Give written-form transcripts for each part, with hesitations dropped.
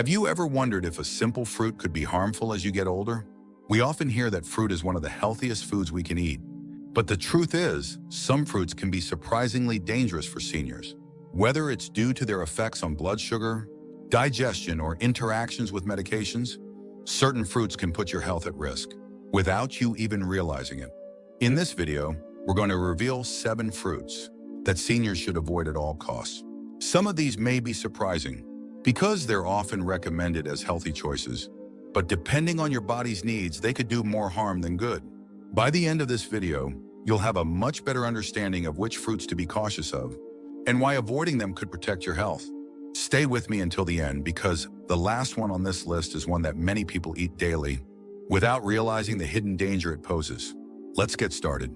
Have you ever wondered if a simple fruit could be harmful as you get older? We often hear that fruit is one of the healthiest foods we can eat. But the truth is, some fruits can be surprisingly dangerous for seniors. Whether it's due to their effects on blood sugar, digestion, or interactions with medications, certain fruits can put your health at risk without you even realizing it. In this video, we're going to reveal 7 fruits that seniors should avoid at all costs. Some of these may be surprising because they're often recommended as healthy choices, but depending on your body's needs, they could do more harm than good. By the end of this video, you'll have a much better understanding of which fruits to be cautious of and why avoiding them could protect your health. Stay with me until the end because the last one on this list is one that many people eat daily without realizing the hidden danger it poses. Let's get started.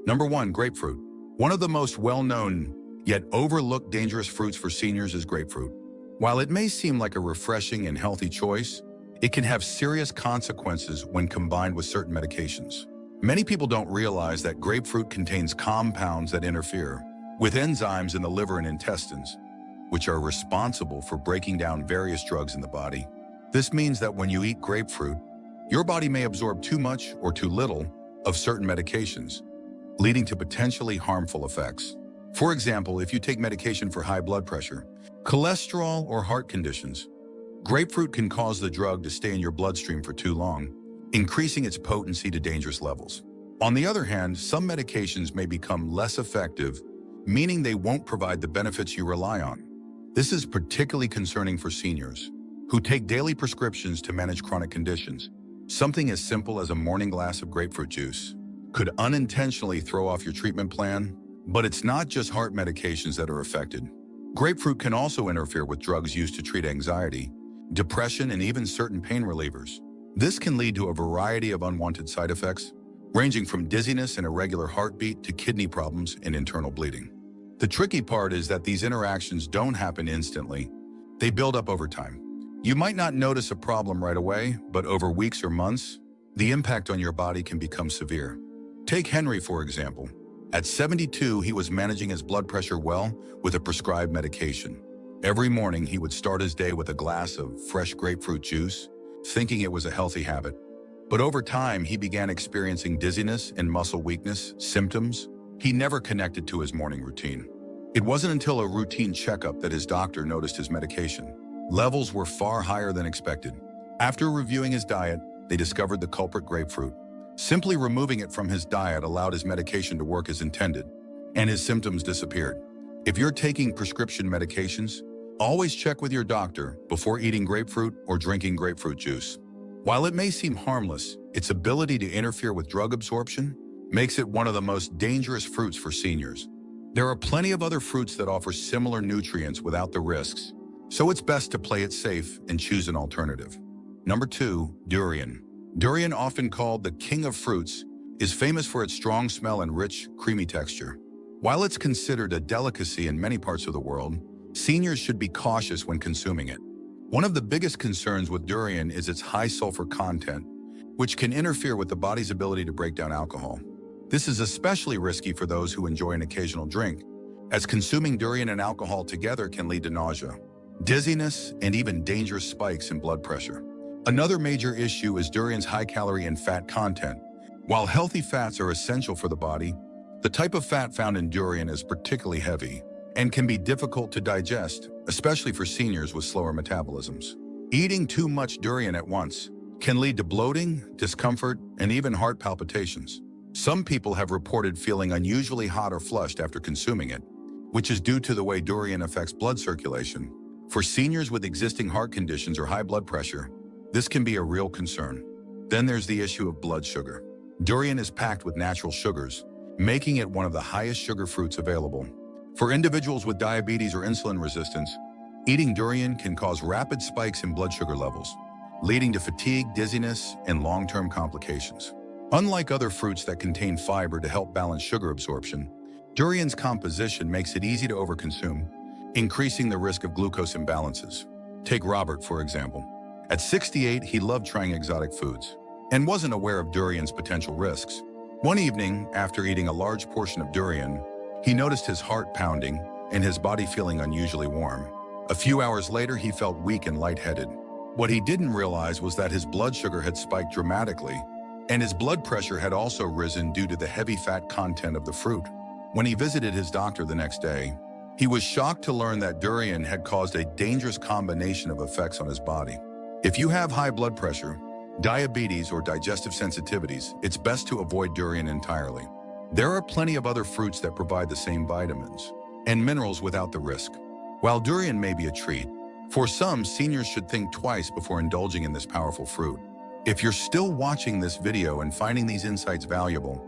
Number 1, grapefruit. One of the most well-known yet overlooked dangerous fruits for seniors is grapefruit. While it may seem like a refreshing and healthy choice, it can have serious consequences when combined with certain medications. Many people don't realize that grapefruit contains compounds that interfere with enzymes in the liver and intestines, which are responsible for breaking down various drugs in the body. This means that when you eat grapefruit, your body may absorb too much or too little of certain medications, leading to potentially harmful effects. For example, if you take medication for high blood pressure, cholesterol, or heart conditions, grapefruit can cause the drug to stay in your bloodstream for too long, increasing its potency to dangerous levels. On the other hand, some medications may become less effective, meaning they won't provide the benefits you rely on. This is particularly concerning for seniors who take daily prescriptions to manage chronic conditions. Something as simple as a morning glass of grapefruit juice could unintentionally throw off your treatment plan. But it's not just heart medications that are affected. Grapefruit can also interfere with drugs used to treat anxiety, depression, and even certain pain relievers. This can lead to a variety of unwanted side effects, ranging from dizziness and irregular heartbeat to kidney problems and internal bleeding. The tricky part is that these interactions don't happen instantly. They build up over time. You might not notice a problem right away, but over weeks or months, the impact on your body can become severe. Take Henry, for example. At 72, he was managing his blood pressure well with a prescribed medication. Every morning, he would start his day with a glass of fresh grapefruit juice, thinking it was a healthy habit. But over time, he began experiencing dizziness and muscle weakness symptoms he never connected to his morning routine. It wasn't until a routine checkup that his doctor noticed his medication levels were far higher than expected. After reviewing his diet, they discovered the culprit: grapefruit. Simply removing it from his diet allowed his medication to work as intended, and his symptoms disappeared. If you're taking prescription medications, always check with your doctor before eating grapefruit or drinking grapefruit juice. While it may seem harmless, its ability to interfere with drug absorption makes it one of the most dangerous fruits for seniors. There are plenty of other fruits that offer similar nutrients without the risks, so it's best to play it safe and choose an alternative. Number 2, durian. Durian, often called the king of fruits, is famous for its strong smell and rich, creamy texture. While it's considered a delicacy in many parts of the world, seniors should be cautious when consuming it. One of the biggest concerns with durian is its high sulfur content, which can interfere with the body's ability to break down alcohol. This is especially risky for those who enjoy an occasional drink, as consuming durian and alcohol together can lead to nausea, dizziness, and even dangerous spikes in blood pressure. Another major issue is durian's high calorie and fat content. While healthy fats are essential for the body, the type of fat found in durian is particularly heavy and can be difficult to digest, especially for seniors with slower metabolisms. Eating too much durian at once can lead to bloating, discomfort, and even heart palpitations. Some people have reported feeling unusually hot or flushed after consuming it, which is due to the way durian affects blood circulation. For seniors with existing heart conditions or high blood pressure, this can be a real concern. Then there's the issue of blood sugar. Durian is packed with natural sugars, making it one of the highest sugar fruits available. For individuals with diabetes or insulin resistance, eating durian can cause rapid spikes in blood sugar levels, leading to fatigue, dizziness, and long-term complications. Unlike other fruits that contain fiber to help balance sugar absorption, durian's composition makes it easy to overconsume, increasing the risk of glucose imbalances. Take Robert, for example. At 68, he loved trying exotic foods and wasn't aware of durian's potential risks. One evening, after eating a large portion of durian, he noticed his heart pounding and his body feeling unusually warm. A few hours later, he felt weak and lightheaded. What he didn't realize was that his blood sugar had spiked dramatically, and his blood pressure had also risen due to the heavy fat content of the fruit. When he visited his doctor the next day, he was shocked to learn that durian had caused a dangerous combination of effects on his body. If you have high blood pressure, diabetes, or digestive sensitivities, it's best to avoid durian entirely. There are plenty of other fruits that provide the same vitamins and minerals without the risk. While durian may be a treat, for some, seniors should think twice before indulging in this powerful fruit. If you're still watching this video and finding these insights valuable,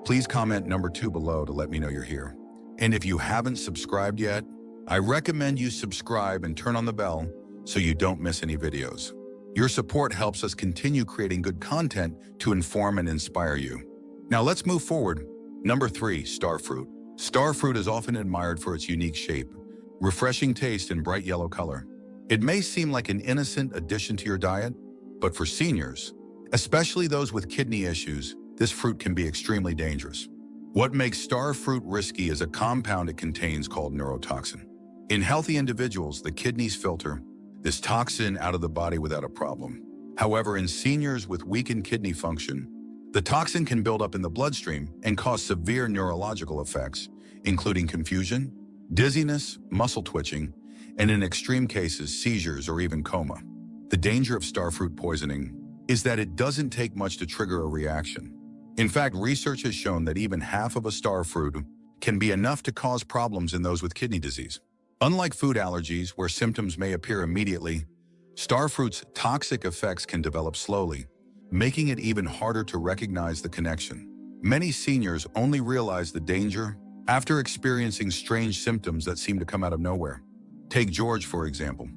please comment number 2 below to let me know you're here. And if you haven't subscribed yet, I recommend you subscribe and turn on the bell so you don't miss any videos. Your support helps us continue creating good content to inform and inspire you. Now let's move forward. Number 3, star fruit. Star fruit is often admired for its unique shape, refreshing taste, and bright yellow color. It may seem like an innocent addition to your diet, but for seniors, especially those with kidney issues, this fruit can be extremely dangerous. What makes star fruit risky is a compound it contains called neurotoxin. In healthy individuals, the kidneys filter this toxin out of the body without a problem. However, in seniors with weakened kidney function, the toxin can build up in the bloodstream and cause severe neurological effects, including confusion, dizziness, muscle twitching, and in extreme cases, seizures or even coma. The danger of star fruit poisoning is that it doesn't take much to trigger a reaction. In fact, research has shown that even half of a star fruit can be enough to cause problems in those with kidney disease. Unlike food allergies, where symptoms may appear immediately, star fruit's toxic effects can develop slowly, making it even harder to recognize the connection. Many seniors only realize the danger after experiencing strange symptoms that seem to come out of nowhere. Take George, for example.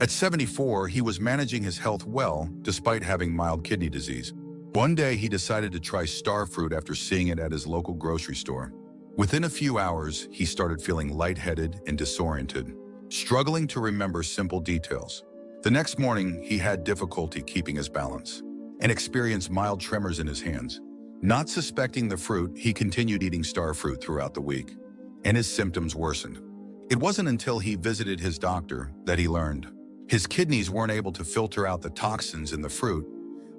At 74, he was managing his health well despite having mild kidney disease. One day, he decided to try star fruit after seeing it at his local grocery store. Within a few hours, he started feeling lightheaded and disoriented, struggling to remember simple details. The next morning, he had difficulty keeping his balance and experienced mild tremors in his hands. Not suspecting the fruit, he continued eating star fruit throughout the week, and his symptoms worsened. It wasn't until he visited his doctor that he learned his kidneys weren't able to filter out the toxins in the fruit,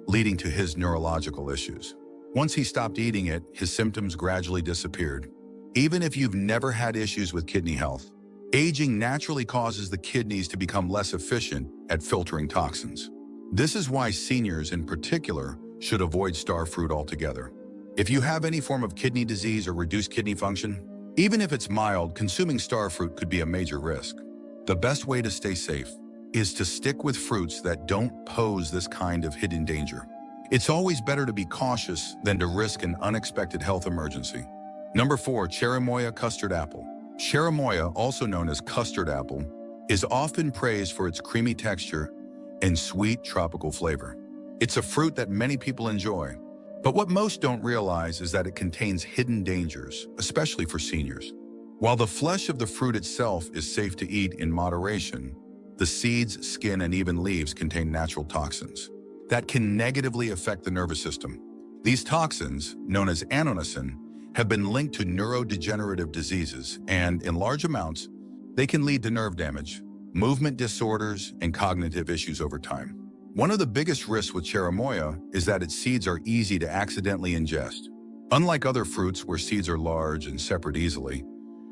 leading to his neurological issues. Once he stopped eating it, his symptoms gradually disappeared. Even if you've never had issues with kidney health, aging naturally causes the kidneys to become less efficient at filtering toxins. This is why seniors in particular should avoid star fruit altogether. If you have any form of kidney disease or reduced kidney function, even if it's mild, consuming star fruit could be a major risk. The best way to stay safe is to stick with fruits that don't pose this kind of hidden danger. It's always better to be cautious than to risk an unexpected health emergency. Number 4, cherimoya custard apple. Cherimoya, also known as custard apple, is often praised for its creamy texture and sweet tropical flavor. It's a fruit that many people enjoy, but what most don't realize is that it contains hidden dangers, especially for seniors. While the flesh of the fruit itself is safe to eat in moderation, the seeds, skin, and even leaves contain natural toxins that can negatively affect the nervous system. These toxins, known as annonacin, have been linked to neurodegenerative diseases, and in large amounts, they can lead to nerve damage, movement disorders, and cognitive issues over time. One of the biggest risks with cherimoya is that its seeds are easy to accidentally ingest. Unlike other fruits where seeds are large and separate easily,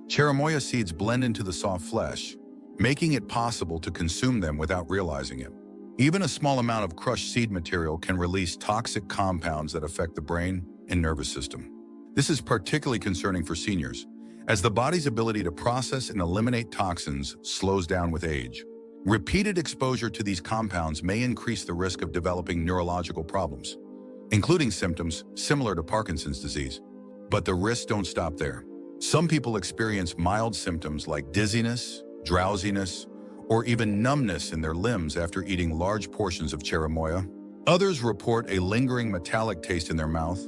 cherimoya seeds blend into the soft flesh, making it possible to consume them without realizing it. Even a small amount of crushed seed material can release toxic compounds that affect the brain and nervous system. This is particularly concerning for seniors, as the body's ability to process and eliminate toxins slows down with age. Repeated exposure to these compounds may increase the risk of developing neurological problems, including symptoms similar to Parkinson's disease. But the risks don't stop there. Some people experience mild symptoms like dizziness, drowsiness, or even numbness in their limbs after eating large portions of cherimoya. Others report a lingering metallic taste in their mouth,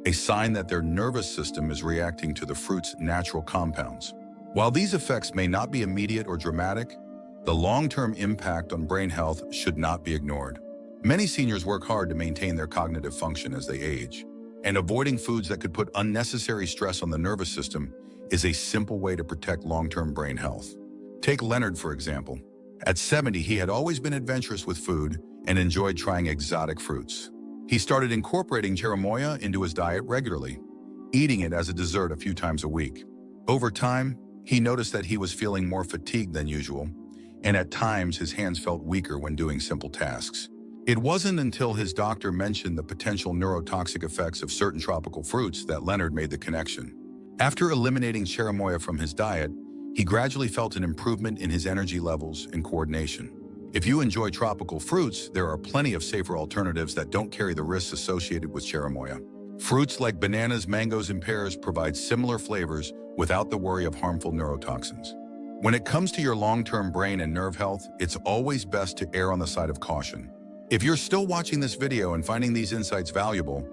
a sign that their nervous system is reacting to the fruit's natural compounds. While these effects may not be immediate or dramatic, the long-term impact on brain health should not be ignored. Many seniors work hard to maintain their cognitive function as they age, and avoiding foods that could put unnecessary stress on the nervous system is a simple way to protect long-term brain health. Take Leonard, for example. At 70, he had always been adventurous with food, and enjoyed trying exotic fruits. He started incorporating cherimoya into his diet regularly, eating it as a dessert a few times a week. Over time, he noticed that he was feeling more fatigued than usual, and at times his hands felt weaker when doing simple tasks. It wasn't until his doctor mentioned the potential neurotoxic effects of certain tropical fruits that Leonard made the connection. After eliminating cherimoya from his diet, he gradually felt an improvement in his energy levels and coordination. If you enjoy tropical fruits, there are plenty of safer alternatives that don't carry the risks associated with cherimoya. Fruits like bananas, mangoes, and pears provide similar flavors without the worry of harmful neurotoxins. When it comes to your long-term brain and nerve health, it's always best to err on the side of caution. If you're still watching this video and finding these insights valuable,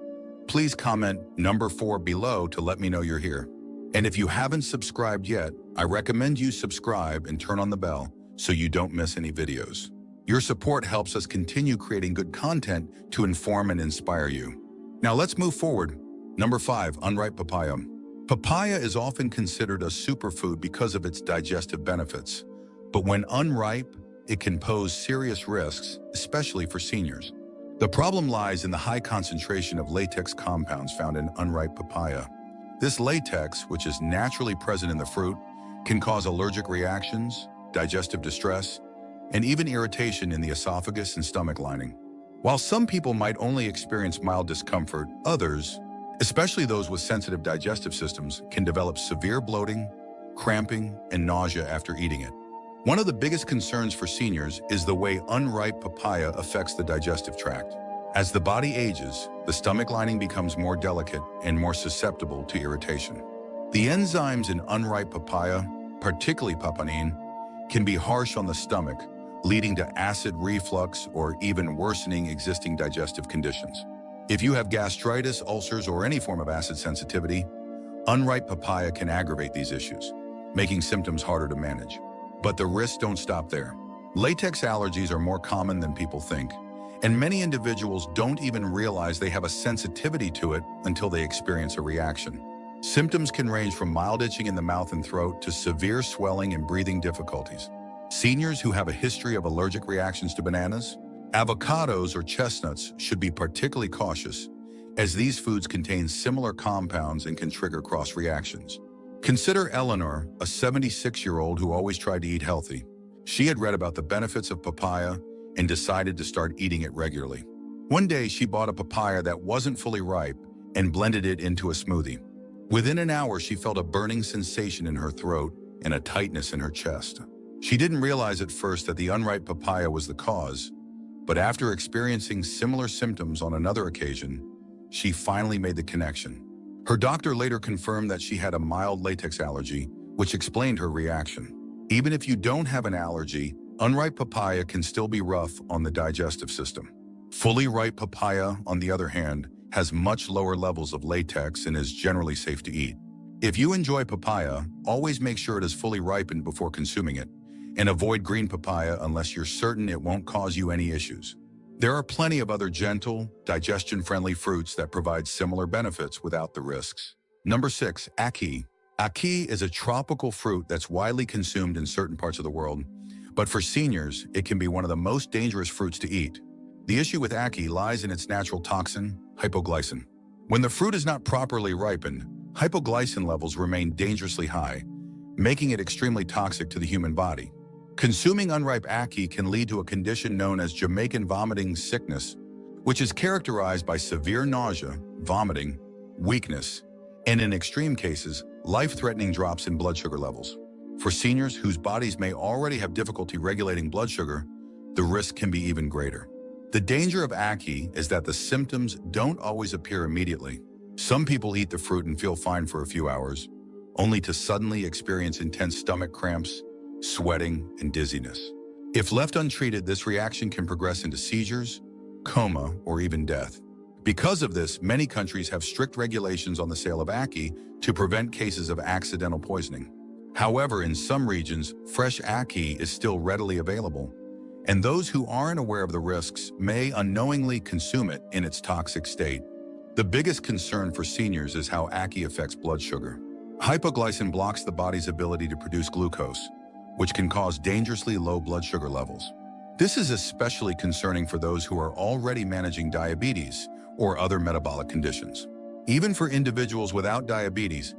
please comment number 4 below to let me know you're here. And if you haven't subscribed yet, I recommend you subscribe and turn on the bell so you don't miss any videos. Your support helps us continue creating good content to inform and inspire you. Now let's move forward. Number 5, unripe papaya. Papaya is often considered a superfood because of its digestive benefits, but when unripe, it can pose serious risks, especially for seniors. The problem lies in the high concentration of latex compounds found in unripe papaya. This latex, which is naturally present in the fruit, can cause allergic reactions, digestive distress, and even irritation in the esophagus and stomach lining. While some people might only experience mild discomfort, others, especially those with sensitive digestive systems, can develop severe bloating, cramping, and nausea after eating it. One of the biggest concerns for seniors is the way unripe papaya affects the digestive tract. As the body ages, the stomach lining becomes more delicate and more susceptible to irritation. The enzymes in unripe papaya, particularly papain, can be harsh on the stomach, leading to acid reflux or even worsening existing digestive conditions. If you have gastritis, ulcers, or any form of acid sensitivity, unripe papaya can aggravate these issues, making symptoms harder to manage. But the risks don't stop there. Latex allergies are more common than people think, and many individuals don't even realize they have a sensitivity to it until they experience a reaction. Symptoms can range from mild itching in the mouth and throat to severe swelling and breathing difficulties. Seniors who have a history of allergic reactions to bananas, avocados, or chestnuts should be particularly cautious, as these foods contain similar compounds and can trigger cross reactions. Consider Eleanor, a 76-year-old who always tried to eat healthy. She had read about the benefits of papaya and decided to start eating it regularly. One day, she bought a papaya that wasn't fully ripe and blended it into a smoothie. Within an hour, she felt a burning sensation in her throat and a tightness in her chest. She didn't realize at first that the unripe papaya was the cause, but after experiencing similar symptoms on another occasion, she finally made the connection. Her doctor later confirmed that she had a mild latex allergy, which explained her reaction. Even if you don't have an allergy, unripe papaya can still be rough on the digestive system. Fully ripe papaya, on the other hand, has much lower levels of latex and is generally safe to eat. If you enjoy papaya, always make sure it is fully ripened before consuming it, and avoid green papaya unless you're certain it won't cause you any issues. There are plenty of other gentle, digestion-friendly fruits that provide similar benefits without the risks. Number 6, ackee. Ackee is a tropical fruit that's widely consumed in certain parts of the world, but for seniors, it can be one of the most dangerous fruits to eat. The issue with ackee lies in its natural toxin, hypoglycin. When the fruit is not properly ripened, hypoglycin levels remain dangerously high, making it extremely toxic to the human body. Consuming unripe ackee can lead to a condition known as Jamaican vomiting sickness, which is characterized by severe nausea, vomiting, weakness, and in extreme cases, life-threatening drops in blood sugar levels. For seniors whose bodies may already have difficulty regulating blood sugar, the risk can be even greater. The danger of ackee is that the symptoms don't always appear immediately. Some people eat the fruit and feel fine for a few hours, only to suddenly experience intense stomach cramps, sweating, and dizziness. If left untreated, this reaction can progress into seizures, coma, or even death. Because of this, many countries have strict regulations on the sale of ackee to prevent cases of accidental poisoning. However, in some regions, fresh ackee is still readily available, and those who aren't aware of the risks may unknowingly consume it in its toxic state. The biggest concern for seniors is how ackee affects blood sugar. Hypoglycin blocks the body's ability to produce glucose, which can cause dangerously low blood sugar levels. This is especially concerning for those who are already managing diabetes or other metabolic conditions. Even for individuals without diabetes,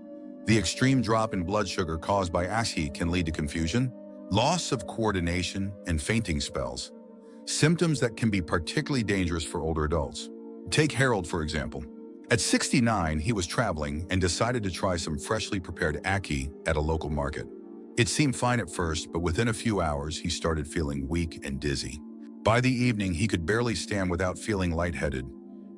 the extreme drop in blood sugar caused by ashi can lead to confusion, loss of coordination, and fainting spells, symptoms that can be particularly dangerous for older adults. Take Harold, for example. At 69, he was traveling and decided to try some freshly prepared ackee at a local market. It seemed fine at first, but within a few hours, he started feeling weak and dizzy. By the evening, he could barely stand without feeling lightheaded,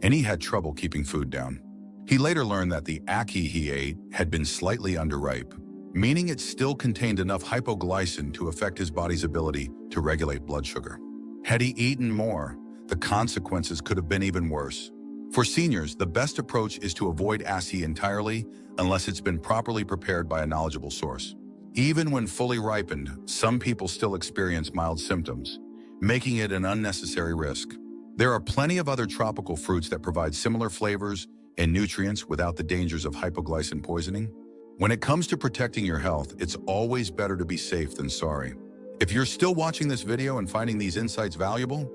and he had trouble keeping food down. He later learned that the ackee he ate had been slightly underripe, meaning it still contained enough hypoglycin to affect his body's ability to regulate blood sugar. Had he eaten more, the consequences could have been even worse. For seniors, the best approach is to avoid ackee entirely unless it's been properly prepared by a knowledgeable source. Even when fully ripened, some people still experience mild symptoms, making it an unnecessary risk. There are plenty of other tropical fruits that provide similar flavors and nutrients without the dangers of hypoglycin poisoning. When it comes to protecting your health, it's always better to be safe than sorry. If you're still watching this video and finding these insights valuable,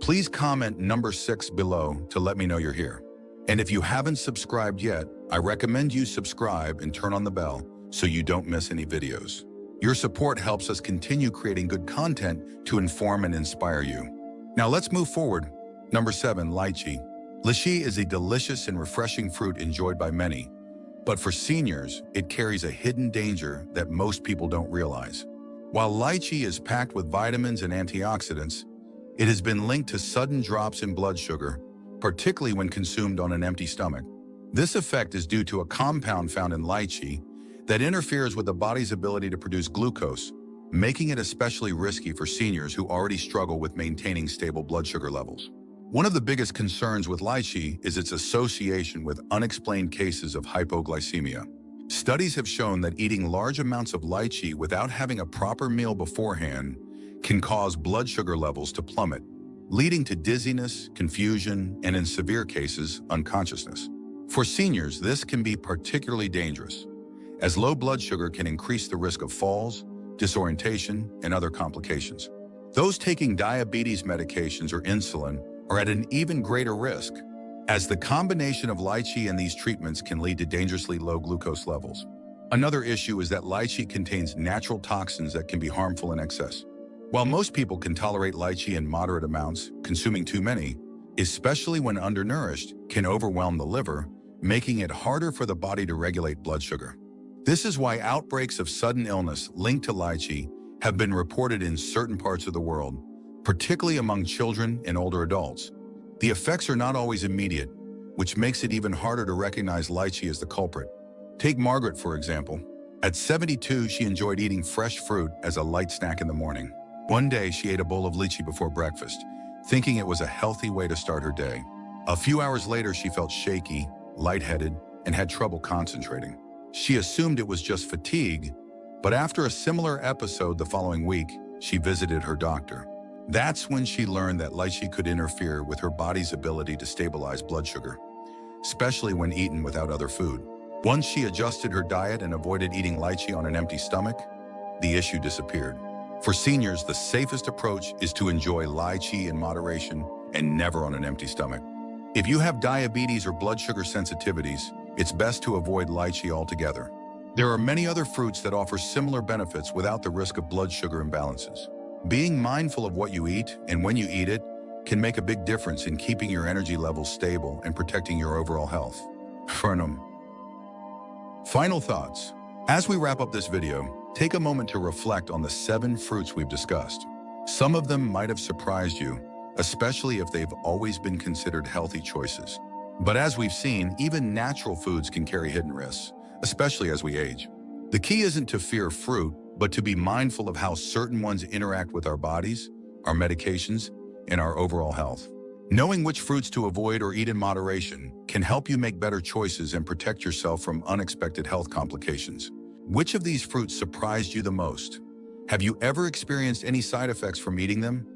please comment number 6 below to let me know you're here. And if you haven't subscribed yet, I recommend you subscribe and turn on the bell so you don't miss any videos. Your support helps us continue creating good content to inform and inspire you. Now let's move forward. Number 7, lychee. Lychee is a delicious and refreshing fruit enjoyed by many, but for seniors, it carries a hidden danger that most people don't realize. While lychee is packed with vitamins and antioxidants, it has been linked to sudden drops in blood sugar, particularly when consumed on an empty stomach. This effect is due to a compound found in lychee that interferes with the body's ability to produce glucose, making it especially risky for seniors who already struggle with maintaining stable blood sugar levels. One of the biggest concerns with lychee is its association with unexplained cases of hypoglycemia. Studies have shown that eating large amounts of lychee without having a proper meal beforehand can cause blood sugar levels to plummet, leading to dizziness, confusion, and in severe cases, unconsciousness. For seniors, this can be particularly dangerous, as low blood sugar can increase the risk of falls, disorientation, and other complications. Those taking diabetes medications or insulin are at an even greater risk, as the combination of lychee and these treatments can lead to dangerously low glucose levels. Another issue is that lychee contains natural toxins that can be harmful in excess. While most people can tolerate lychee in moderate amounts, consuming too many, especially when undernourished, can overwhelm the liver, making it harder for the body to regulate blood sugar. This is why outbreaks of sudden illness linked to lychee have been reported in certain parts of the world, particularly among children and older adults. The effects are not always immediate, which makes it even harder to recognize lychee as the culprit. Take Margaret, for example. At 72, she enjoyed eating fresh fruit as a light snack in the morning. One day, she ate a bowl of lychee before breakfast, thinking it was a healthy way to start her day. A few hours later, she felt shaky, lightheaded, and had trouble concentrating. She assumed it was just fatigue, but after a similar episode the following week, she visited her doctor. That's when she learned that lychee could interfere with her body's ability to stabilize blood sugar, especially when eaten without other food. Once she adjusted her diet and avoided eating lychee on an empty stomach, the issue disappeared. For seniors, the safest approach is to enjoy lychee in moderation and never on an empty stomach. If you have diabetes or blood sugar sensitivities, it's best to avoid lychee altogether. There are many other fruits that offer similar benefits without the risk of blood sugar imbalances. Being mindful of what you eat and when you eat it can make a big difference in keeping your energy levels stable and protecting your overall health. Final thoughts. As we wrap up this video, take a moment to reflect on the 7 fruits we've discussed. Some of them might have surprised you, especially if they've always been considered healthy choices. But as we've seen, even natural foods can carry hidden risks, especially as we age. The key isn't to fear fruit, but to be mindful of how certain ones interact with our bodies, our medications, and our overall health. Knowing which fruits to avoid or eat in moderation can help you make better choices and protect yourself from unexpected health complications. Which of these fruits surprised you the most? Have you ever experienced any side effects from eating them?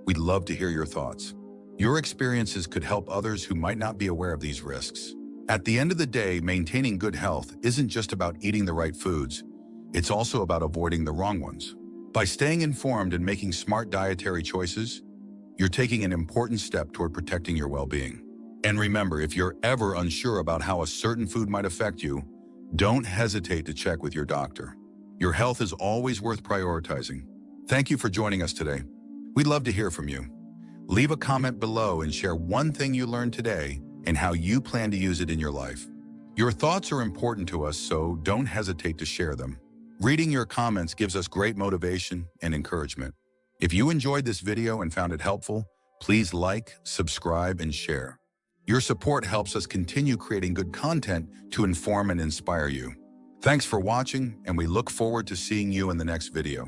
We'd love to hear your thoughts. Your experiences could help others who might not be aware of these risks. At the end of the day, maintaining good health isn't just about eating the right foods. It's also about avoiding the wrong ones. By staying informed and making smart dietary choices, you're taking an important step toward protecting your well-being. And remember, if you're ever unsure about how a certain food might affect you, don't hesitate to check with your doctor. Your health is always worth prioritizing. Thank you for joining us today. We'd love to hear from you. Leave a comment below and share one thing you learned today and how you plan to use it in your life. Your thoughts are important to us, so don't hesitate to share them. Reading your comments gives us great motivation and encouragement. If you enjoyed this video and found it helpful, please like, subscribe, and share. Your support helps us continue creating good content to inform and inspire you. Thanks for watching, and we look forward to seeing you in the next video.